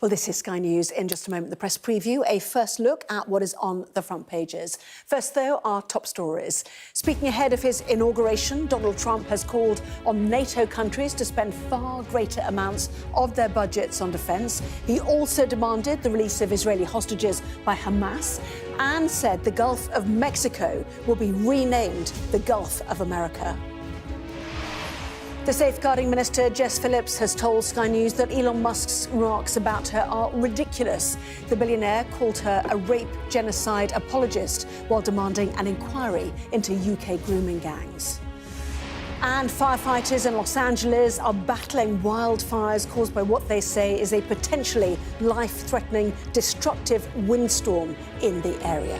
Well, this is Sky News. In just a moment, the press preview, a first look at what is on the front pages. First, though, our top stories. Speaking ahead of his inauguration, Donald Trump has called on NATO countries to spend far greater amounts of their budgets on defence. He also demanded the release of Israeli hostages by Hamas and said the Gulf of Mexico will be renamed the Gulf of America. The Safeguarding Minister, Jess Phillips, has told Sky News that Elon Musk's remarks about her are ridiculous. The billionaire called her a rape genocide apologist while demanding an inquiry into UK grooming gangs. And firefighters in Los Angeles are battling wildfires caused by what they say is a potentially life-threatening, destructive windstorm in the area.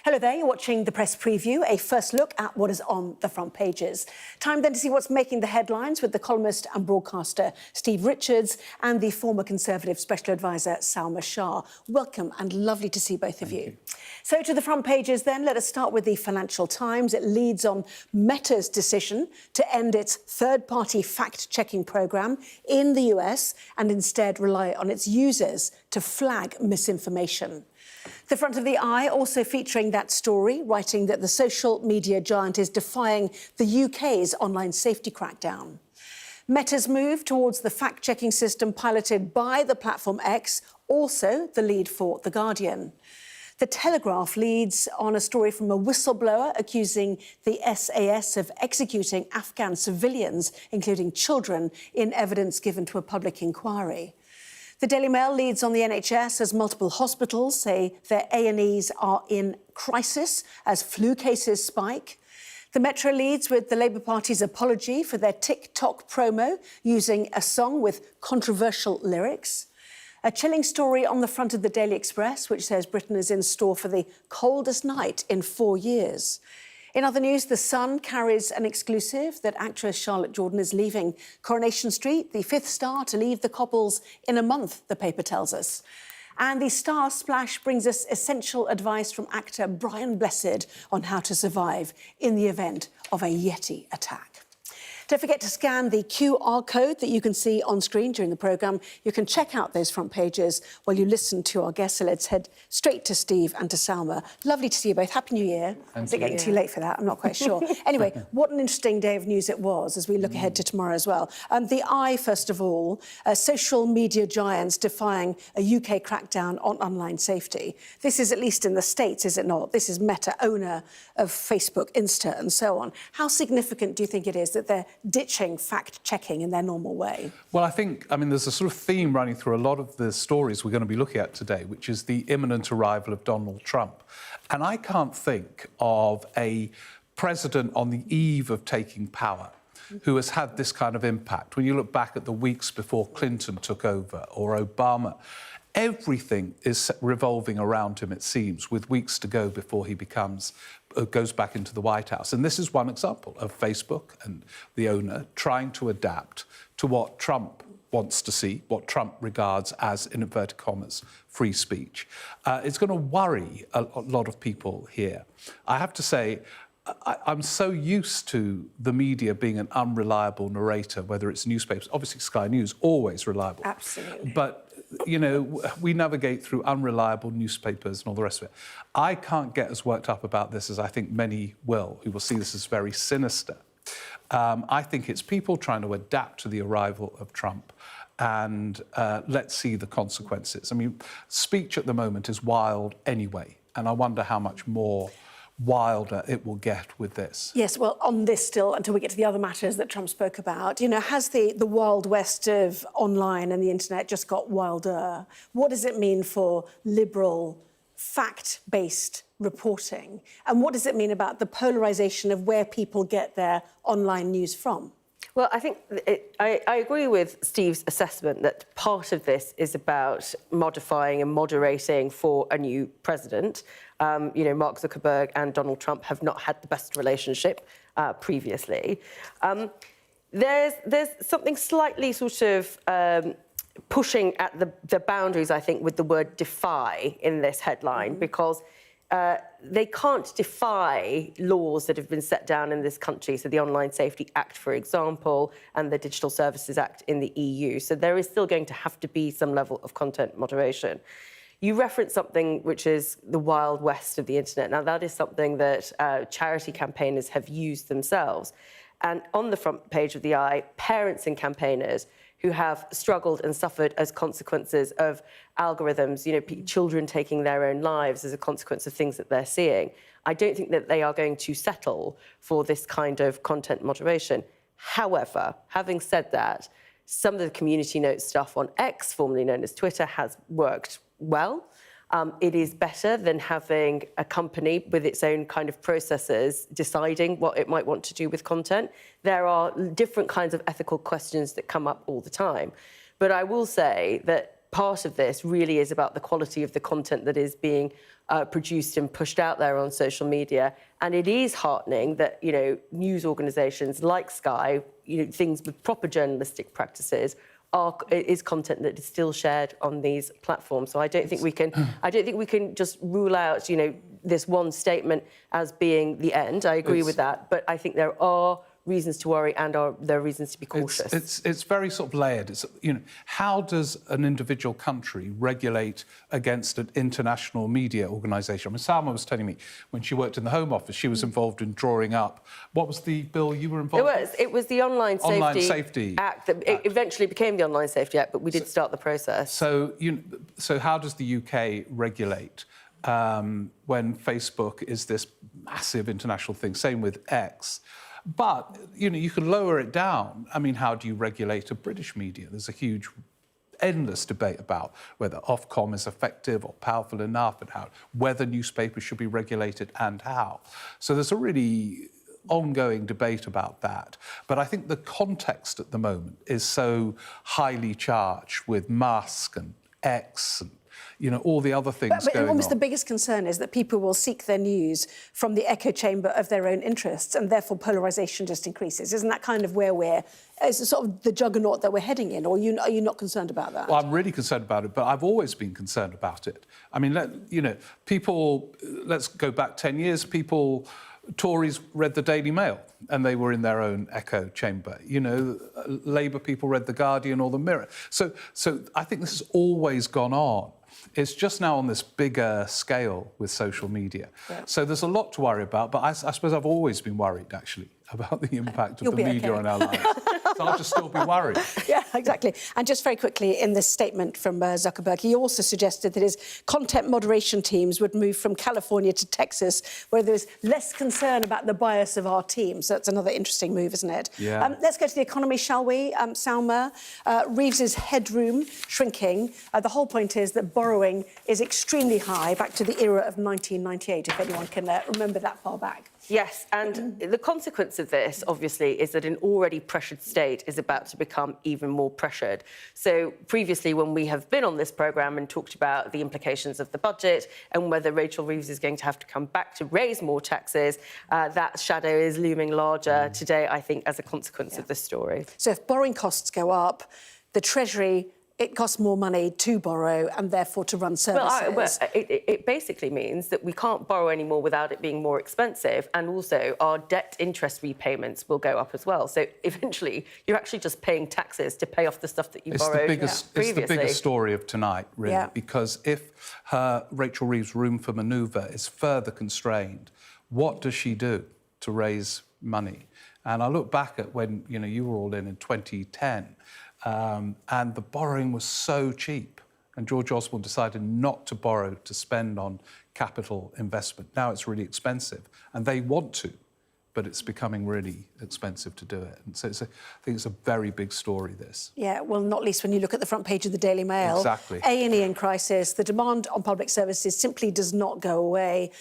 Hello there, you're watching the press preview, a first look at what is on the front pages. Time then to see what's making the headlines with the columnist and broadcaster Steve Richards and the former Conservative Special Advisor Salma Shah. Welcome and lovely to see both of you. So to the front pages then, let us start with the Financial Times. It leads on Meta's decision to end its third-party fact-checking programme in the US and instead rely on its users to flag misinformation. The front of the Eye also featuring that story, writing that the social media giant is defying the UK's online safety crackdown. Meta's move towards the fact-checking system piloted by the platform X, also the lead for The Guardian. The Telegraph leads on a story from a whistleblower accusing the SAS of executing Afghan civilians, including children, in evidence given to a public inquiry. The Daily Mail leads on the NHS as multiple hospitals say their A&Es are in crisis as flu cases spike. The Metro leads with the Labour Party's apology for their TikTok promo using a song with controversial lyrics. A chilling story on the front of the Daily Express, which says Britain is in store for the coldest night in 4 years. In other news, The Sun carries an exclusive that actress Charlotte Jordan is leaving Coronation Street, the fifth star to leave the cobbles in a month, the paper tells us. And the Star Splash brings us essential advice from actor Brian Blessed on how to survive in the event of a Yeti attack. Don't forget to scan the QR code that you can see on screen during the programme. You can check out those front pages while you listen to our guests. So let's head straight to Steve and to Salma. Lovely to see you both. Happy New Year. Is it getting too late for that? I'm not quite sure. Anyway, what an interesting day of news it was as we look ahead to tomorrow as well. The Eye, first of all, social media giants defying a UK crackdown on online safety. This is at least in the States, is it not? This is Meta, owner of Facebook, Insta and so on. How significant do you think it is that they're ditching fact-checking in their normal way? Well, I mean, there's a sort of theme running through a lot of the stories we're going to be looking at today, which is the imminent arrival of Donald Trump. And I can't think of a president on the eve of taking power who has had this kind of impact. When you look back at the weeks before Clinton took over or Obama, everything is revolving around him, it seems, with weeks to go before he goes back into the White House. And this is one example of Facebook and the owner trying to adapt to what Trump wants to see, what Trump regards as, in inverted commas, free speech. It's going to worry a lot of people here. I have to say, I'm so used to the media being an unreliable narrator, whether it's newspapers, obviously Sky News, always reliable. Absolutely. But you know, we navigate through unreliable newspapers and all the rest of it. I can't get as worked up about this as I think many will, who will see this as very sinister. I think it's people trying to adapt to the arrival of Trump and let's see the consequences. I mean, speech at the moment is wild anyway, and I wonder how much more wilder it will get with this. Yes, well, on this still, until we get to the other matters that Trump spoke about, you know, has the Wild West of online and the internet just got wilder? What does it mean for liberal, fact-based reporting? And what does it mean about the polarisation of where people get their online news from? Well, I think I agree with Steve's assessment that part of this is about modifying and moderating for a new president. You know, Mark Zuckerberg and Donald Trump have not had the best relationship previously. There's something slightly sort of pushing at the boundaries, I think, with the word defy in this headline, because they can't defy laws that have been set down in this country, so the Online Safety Act, for example, and the Digital Services Act in the EU. So there is still going to have to be some level of content moderation. You referenced something which is the Wild West of the internet. Now, that is something that charity campaigners have used themselves. And on the front page of the Eye, parents and campaigners who have struggled and suffered as consequences of algorithms, children taking their own lives as a consequence of things that they're seeing. I don't think that they are going to settle for this kind of content moderation. However, having said that, some of the community notes stuff on X, formerly known as Twitter, has worked well. It is better than having a company with its own kind of processes deciding what it might want to do with content. There are different kinds of ethical questions that come up all the time. But I will say that part of this really is about the quality of the content that is being produced and pushed out there on social media. And it is heartening that, news organisations like Sky, things with proper journalistic practices, is content that is still shared on these platforms. So I don't think we can just rule out, this one statement as being the end. I agree with that, but I think there are reasons to worry and there are reasons to be cautious. It's very sort of layered. It's, how does an individual country regulate against an international media organisation? I mean, Salma was telling me when she worked in the Home Office, she was involved in drawing up. What was the bill you were involved in? It was the Online Safety Act. It eventually became the Online Safety Act, but we did start the process. So how does the UK regulate when Facebook is this massive international thing? Same with X. But, you can lower it down. I mean, how do you regulate a British media? There's a huge, endless debate about whether Ofcom is effective or powerful enough and whether newspapers should be regulated and how. So there's a really ongoing debate about that. But I think the context at the moment is so highly charged with Musk and X and all the other things going on. But almost the biggest concern is that people will seek their news from the echo chamber of their own interests, and therefore polarisation just increases. Isn't that kind of where it's sort of the juggernaut that we're heading in, or are you not concerned about that? Well, I'm really concerned about it, but I've always been concerned about it. I mean, let's go back 10 years, Tories read the Daily Mail and they were in their own echo chamber. Labour people read the Guardian or the Mirror. So I think this has always gone on. It's just now on this bigger scale with social media. Yeah. So there's a lot to worry about, but I suppose I've always been worried, actually, about the impact of the media on our lives. So I'll just still be worried. Yeah, exactly. And just very quickly, in this statement from Zuckerberg, he also suggested that his content moderation teams would move from California to Texas, where there's less concern about the bias of our team. So that's another interesting move, isn't it? Yeah. Let's go to the economy, shall we? Salma, Reeves's headroom shrinking. The whole point is that borrowing is extremely high, back to the era of 1998, if anyone can remember that far back. Yes, and the consequence of this, obviously, is that an already pressured state is about to become even more pressured. So previously, when we have been on this programme and talked about the implications of the budget and whether Rachel Reeves is going to have to come back to raise more taxes, that shadow is looming larger today, I think, as a consequence of this story. So if borrowing costs go up, the Treasury, it costs more money to borrow and therefore to run services. It basically means that we can't borrow anymore without it being more expensive, and also our debt interest repayments will go up as well. So eventually, you're actually just paying taxes to pay off the stuff that you borrowed previously. It's the biggest story of tonight, really, because if Rachel Reeves' room for manoeuvre is further constrained, what does she do to raise money? And I look back at when you were all in 2010. And the borrowing was so cheap. And George Osborne decided not to borrow to spend on capital investment. Now it's really expensive. And they want to, but it's becoming really expensive to do it. And so I think it's a very big story, this. Yeah, well, not least when you look at the front page of the Daily Mail. Exactly. A&E in crisis. The demand on public services simply does not go away.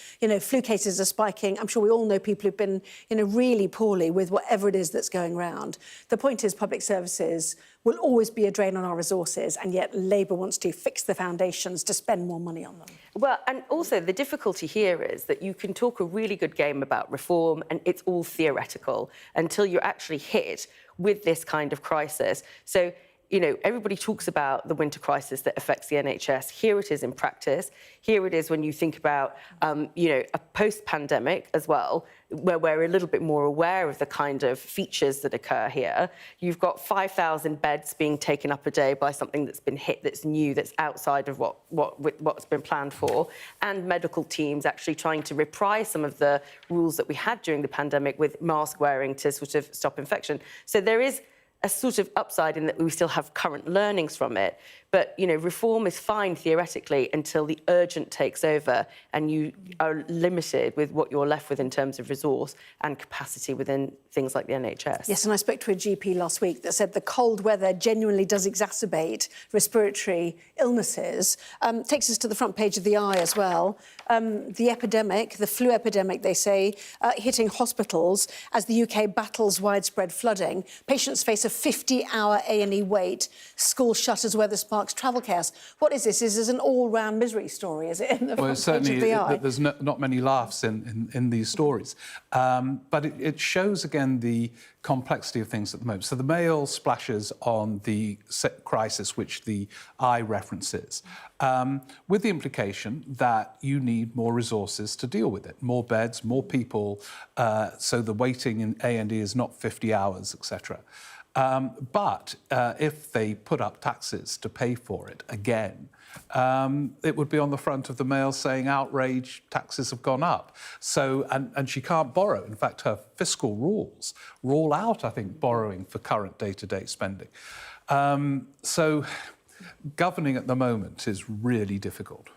Flu cases are spiking. I'm sure we all know people who've been, really poorly with whatever it is that's going round. The point is public services will always be a drain on our resources, and yet Labour wants to fix the foundations to spend more money on them. Well, and also the difficulty here is that you can talk a really good game about reform and it's all theoretical until you're actually hit with this kind of crisis. So, everybody talks about the winter crisis that affects the NHS. Here it is in practice. Here it is when you think about, a post-pandemic as well, where we're a little bit more aware of the kind of features that occur here. You've got 5,000 beds being taken up a day by something that's been hit, that's new, that's outside of what's been planned for, and medical teams actually trying to reprise some of the rules that we had during the pandemic with mask wearing to sort of stop infection. So there is a sort of upside in that we still have current learnings from it. But, reform is fine theoretically until the urgent takes over and you are limited with what you're left with in terms of resource and capacity within things like the NHS. Yes, and I spoke to a GP last week that said the cold weather genuinely does exacerbate respiratory illnesses. Takes us to the front page of the Eye as well. The epidemic, the flu epidemic, they say, hitting hospitals as the UK battles widespread flooding. Patients face a 50-hour A&E wait. School shutters, weather sparks, travel chaos. What is this? Is this an all-round misery story, is it, in the front page of the Eye? There's not many laughs in these stories. But it shows, again, the complexity of things at the moment. So the Mail splashes on the crisis, which the Eye references, with the implication that you need more resources to deal with it, more beds, more people, so the waiting in A&E is not 50 hours, etc. But if they put up taxes to pay for it again, it would be on the front of the Mail saying, outrage, taxes have gone up. So, and she can't borrow. In fact, her fiscal rules rule out, I think, borrowing for current day-to-day spending. So governing at the moment is really difficult.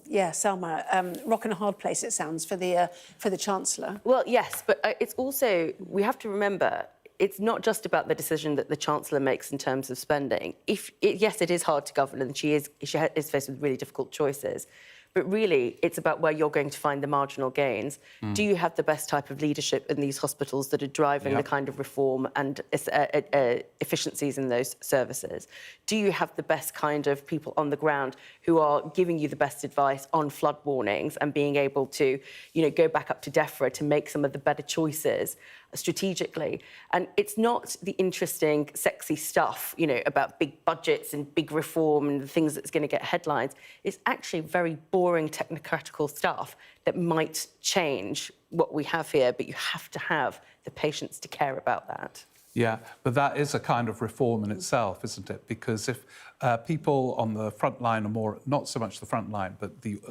Yeah, Salma, rock and a hard place, it sounds, for the Chancellor. Well, yes, but it's also, we have to remember, it's not just about the decision that the Chancellor makes in terms of spending. Yes, it is hard to govern, and she is faced with really difficult choices. But really, it's about where you're going to find the marginal gains. Do you have the best type of leadership in these hospitals that are driving the kind of reform and efficiencies in those services? Do you have the best kind of people on the ground who are giving you the best advice on flood warnings and being able to, go back up to DEFRA to make some of the better choices strategically? And it's not the interesting, sexy stuff, about big budgets and big reform and the things that's going to get headlines. It's actually very boring technocratical stuff that might change what we have here, but you have to have the patience to care about that. Yeah, but that is a kind of reform in itself, isn't it? Because if people on the front line are more, not so much the front line, but the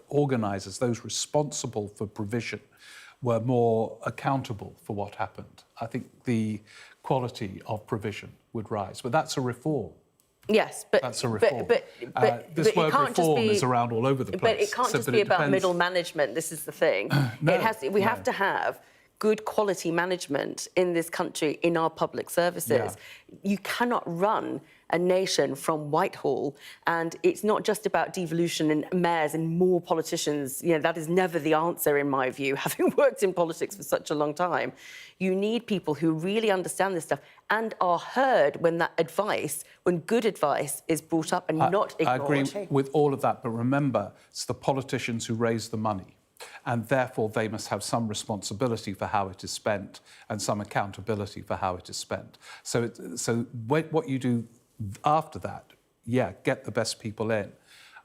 organisers, those responsible for provision, were more accountable for what happened, I think the quality of provision would rise. But that's a reform. Yes, but that's a reform. But this word can't reform just be, is around all over the place. But it can't just be about middle management. This is the thing. We have to have good quality management in this country, in our public services. Yeah. You cannot run a nation from Whitehall, and it's not just about devolution and mayors and more politicians. That is never the answer, in my view, having worked in politics for such a long time. You need people who really understand this stuff and are heard when good advice is brought up and not ignored. I agree with all of that, but remember, it's the politicians who raise the money, and therefore they must have some responsibility for how it is spent and some accountability for how it is spent. So what you do after that, get the best people in,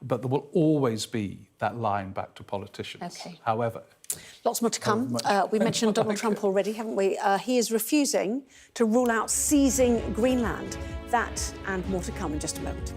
but there will always be that line back to politicians. Okay. However, lots more to come. We mentioned Donald Trump already, haven't we? He is refusing to rule out seizing Greenland. That and more to come in just a moment.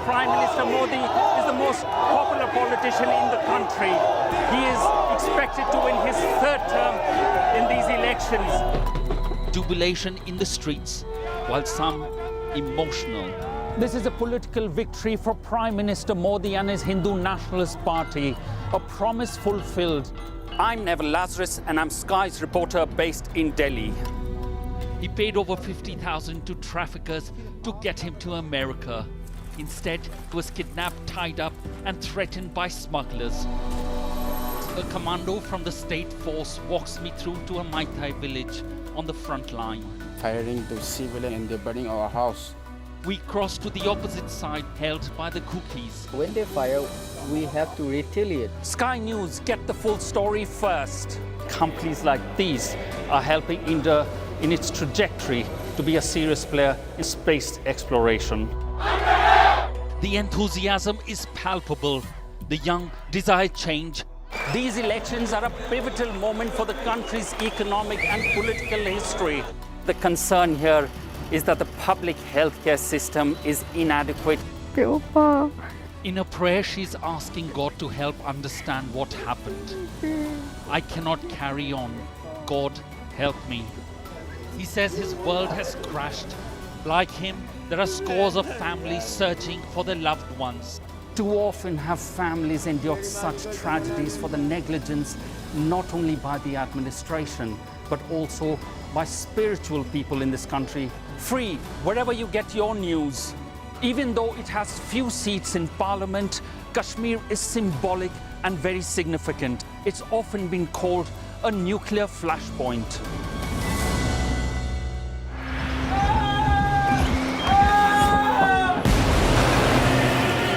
Prime Minister Modi is the most popular politician in the country. He is expected to win his third term in these elections. Jubilation in the streets, while some emotional. This is a political victory for Prime Minister Modi and his Hindu Nationalist Party, a promise fulfilled. I'm Neville Lazarus, and I'm Sky's reporter based in Delhi. He paid over $50,000 to traffickers to get him to America. Instead, he was kidnapped, tied up, and threatened by smugglers. A commando from the state force walks me through to a Mai Tai village on the front line. Firing to civilians and they're burning our house. We cross to the opposite side, held by the cookies. When they fire, we have to retaliate. Sky News get the full story first. Companies like these are helping India in its trajectory to be a serious player in space exploration. The enthusiasm is palpable. The young desire change. These elections are a pivotal moment for the country's economic and political history. The concern here is that the public healthcare system is inadequate. In a prayer, she's asking God to help understand what happened. I cannot carry on. God, help me. He says his world has crashed. Like him, there are scores of families searching for their loved ones. Too often have families endured such tragedies for the negligence not only by the administration, but also by spiritual people in this country. Free wherever you get your news. Even though it has few seats in parliament, Kashmir is symbolic and very significant. It's often been called a nuclear flashpoint.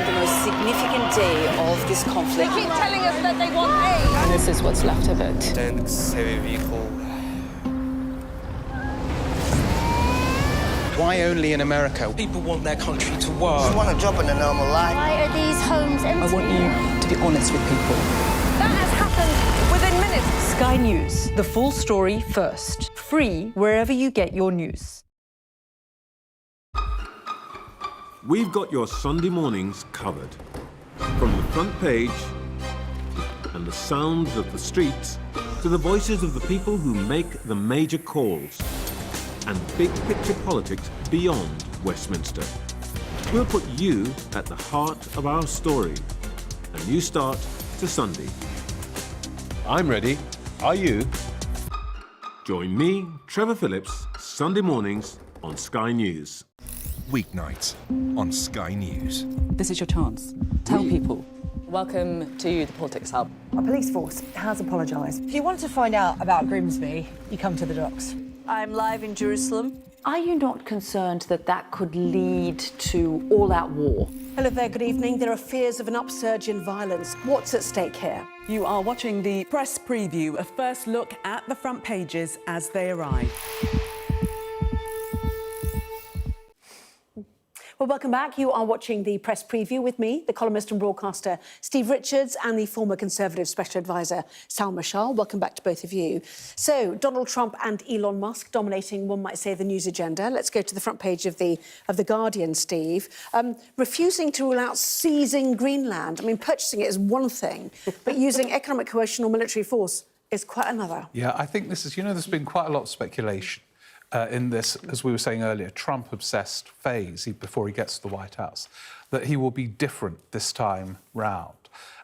The most significant day of this conflict. They keep telling us that they want aid. And this is what's left of it. Tanks, heavy vehicle. Why only in America? People want their country to work. Just want a job in a normal life. Why are these homes empty? I want you to be honest with people. That has happened within minutes. Sky News, the full story first. Free wherever you get your news. We've got your Sunday mornings covered. From the front page and the sounds of the streets to the voices of the people who make the major calls and big picture politics beyond Westminster. We'll put you at the heart of our story. A new start to Sunday. I'm ready. Are you? Join me, Trevor Phillips, Sunday mornings on Sky News. Weeknights on Sky News. This is your chance. Tell people. Welcome to the Politics Hub. Our police force has apologised. If you want to find out about Grimsby, you come to the docks. I'm live in Jerusalem. Are you not concerned that that could lead to all-out war? Hello there, good evening. There are fears of an upsurge in violence. What's at stake here? You are watching the press preview, a first look at the front pages as they arrive. Well, welcome back. You are watching the press preview with me, the columnist and broadcaster Steve Richards, and the former Conservative Special Advisor Salma Shah. Welcome back to both of you. So, Donald Trump and Elon Musk dominating, one might say, the news agenda. Let's go to the front page of the Guardian, Steve. Refusing to rule out seizing Greenland. I mean, purchasing it is one thing, but using economic coercion or military force is quite another. Yeah, I think this is, there's been quite a lot of speculation in this, as we were saying earlier, Trump-obsessed phase before he gets to the White House, that he will be different this time round.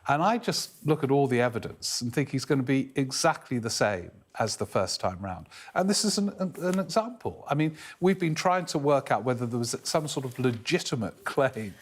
And I just look at all the evidence and think he's going to be exactly the same as the first time round. And this is an example. I mean, we've been trying to work out whether there was some sort of legitimate claim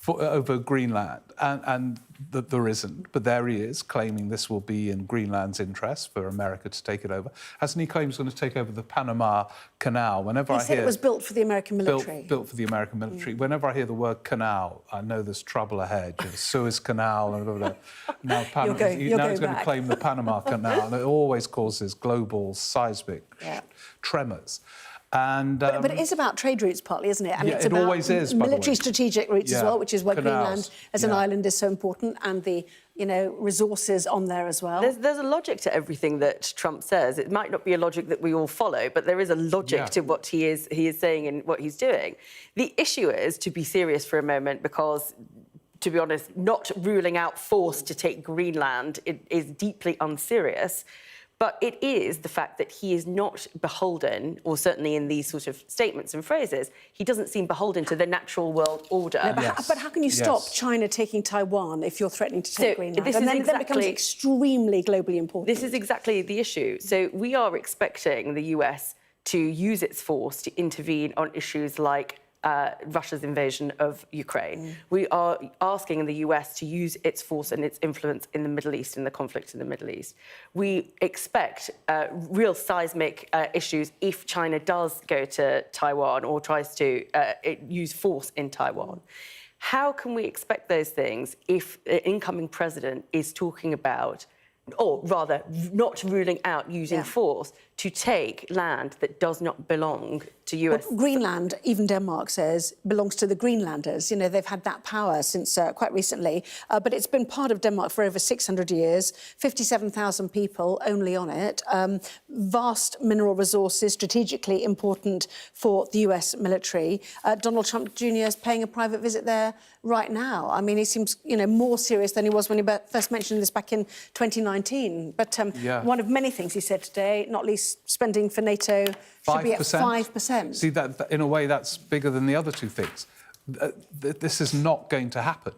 over Greenland, and that there isn't, but there he is, claiming this will be in Greenland's interest for America to take it over. Hasn't he claimed he's going to take over the Panama Canal? Whenever he said it was built for the American military. Built for the American military. Whenever I hear the word canal, I know there's trouble ahead. Suez Canal and blah, blah, blah. Now, now he's going to claim the Panama Canal, and it always causes global seismic tremors. And, but it is about trade routes partly, isn't it? And it's it about always is, by the military way. strategic routes as well, which is why Canals. Greenland as an island is so important, and the resources on there as well. There's a logic to everything that Trump says. It might not be a logic that we all follow, but there is a logic to what he is saying and what he's doing. The issue is, to be serious for a moment, because, to be honest, not ruling out force to take Greenland is deeply unserious. But it is the fact that he is not beholden, or certainly in these sort of statements and phrases, he doesn't seem beholden to the natural world order. No, but how can you stop China taking Taiwan if you're threatening to take Greenland? This then it becomes extremely globally important. This is exactly the issue. So we are expecting the US to use its force to intervene on issues like Russia's invasion of Ukraine. We are asking the US to use its force and its influence in the Middle East, in the conflict in the Middle East. We expect real seismic issues if China does go to Taiwan or tries to use force in Taiwan. How can we expect those things if the incoming president is talking about, or rather not ruling out using force to take land that does not belong to US? Well, Greenland, even Denmark says, belongs to the Greenlanders. You know, they've had that power since quite recently, but it's been part of Denmark for over 600 years, 57,000 people only on it, vast mineral resources, strategically important for the US military. Donald Trump Jr. is paying a private visit there right now. I mean, he seems, you know, more serious than he was when he first mentioned this back in 2019. But one of many things he said today, not least spending for NATO, should be at 5%. See, that in a way, that's bigger than the other two things. This is not going to happen.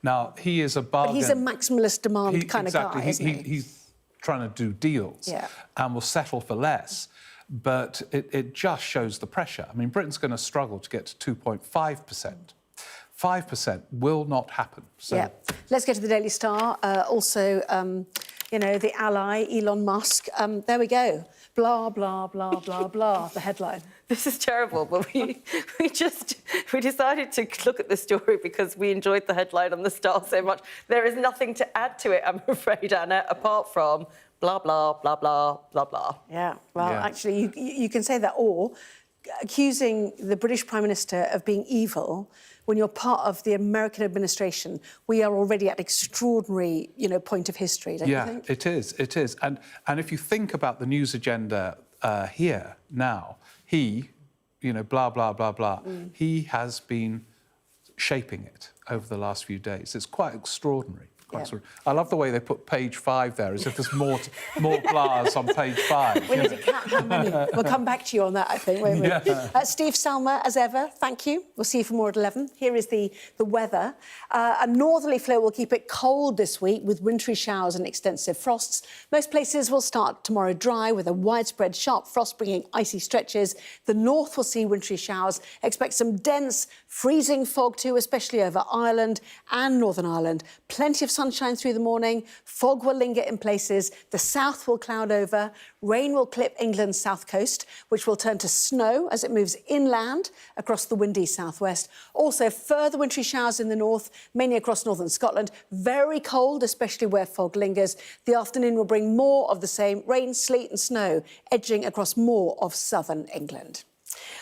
Now, he is a bargain. But he's a maximalist demand kind of guy, isn't he? He's trying to do deals and will settle for less. But it just shows the pressure. I mean, Britain's going to struggle to get to 2.5%. 5% will not happen. So. Let's go to the Daily Star. Also, you know, the ally, Elon Musk. There we go. Blah, blah, blah, blah, blah, the headline. This is terrible, but we decided to look at the story because we enjoyed the headline on the Star so much. There is nothing to add to it, I'm afraid, Anna, apart from blah, blah, blah, blah, blah, blah. Yeah, well, actually, you can say that, or accusing the British Prime Minister of being evil when you're part of the American administration. We are already at extraordinary, you know, point of history, don't you think? Yeah, it is, it is. And if you think about the news agenda here now, he, you know, blah, blah, blah, blah, he has been shaping it over the last few days. It's quite extraordinary. I love the way they put page 5 there, as if there's more blahs on page 5. We need to count how many. We'll come back to you on that, I think, won't we? Steve, Salma, as ever, thank you. We'll see you for more at 11. Here is the weather. A northerly flow will keep it cold this week with wintry showers and extensive frosts. Most places will start tomorrow dry with a widespread sharp frost bringing icy stretches. The north will see wintry showers. Expect some dense freezing fog too, especially over Ireland and Northern Ireland. Plenty of sunshine through the morning. Fog will linger in places. The south will cloud over. Rain will clip England's south coast, which will turn to snow as it moves inland across the windy southwest. Also, further wintry showers in the north, mainly across northern Scotland. Very cold, especially where fog lingers. The afternoon will bring more of the same rain, sleet and snow, edging across more of southern England.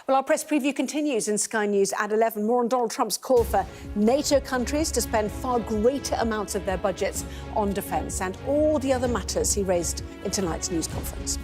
Well, our press preview continues in Sky News at 11. More on Donald Trump's call for NATO countries to spend far greater amounts of their budgets on defence and all the other matters he raised in tonight's news conference.